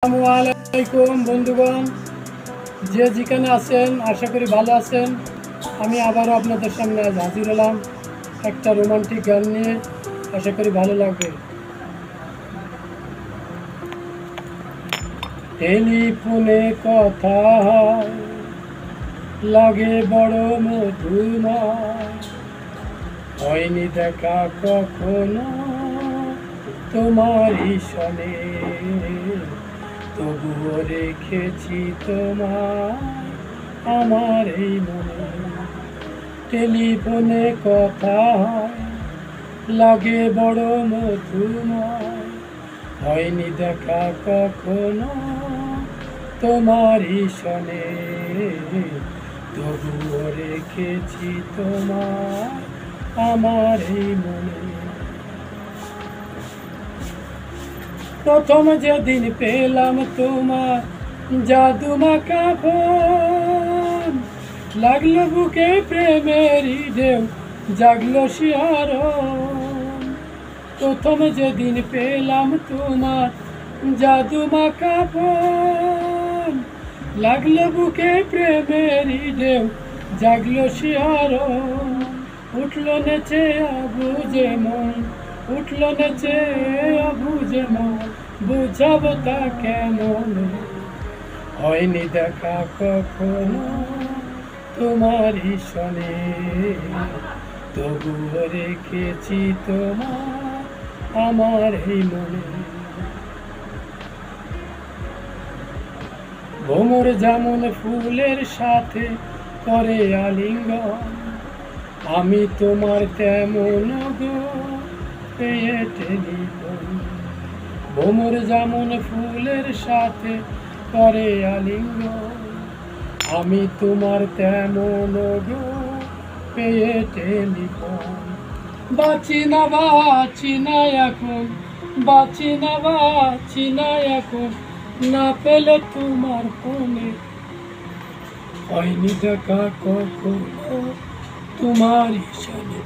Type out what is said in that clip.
আসসালামু আলাইকুম বন্ধুগণ, যে যেখানে আছেন আশা করি ভালো আছেন। আমি আবারও আপনাদের সামনে আজ হাজির হলাম একটা রোমান্টিক গান নিয়ে। আশা করি ভালো লাগবে। টেলিফোনে কথা হয়, লাগে বড় মধুময়, হয়নি দেখা কখনো তোমারই সনে, তবুও রেখেছি তোমায় আমার এই মনে। টেলিফোনে কথা হয়, লাগে বড় মধুময়, হয়নি দেখা কখনো তোমারই সনে, তবুও রেখেছি তোমায় আমার এই মনে। প্রথম যেদিন পেলাম তোমার জাদু মাখা ফোন, লাগলো বুকে প্রেমেরই ঢেউ, জাগলো শিহরণ। প্রথম যেদিন পেলাম তোমার জাদু মাখা ফোন, লাগলো বুকে প্রেমেরই ঢেউ, জাগলো শিহরণ। উঠলো নেচে অবুঝে মন, উঠলো নেচে অবুঝে মন, বুঝাবো তা কেমন, হয়নি দেখা কখনো তোমারই সনে, তবুও রেখেছি তোমার আমার এই মনে। ভ্রমর যেমন ফুলের সাথে করে আলিঙ্গন, আমি তোমার তেমন গো পেয়ে টেলিফোন। ভ্রমর যেমন ফুলের সাথে করে আলিঙ্গন, আমি তোমার তেমন গো পেয়ে টেলিফোন। বাঁচি না এখন, বাঁচি না এখন, না পেলে তোমার ফোনে, হয়নি দেখা কখনো তোমারই সনে।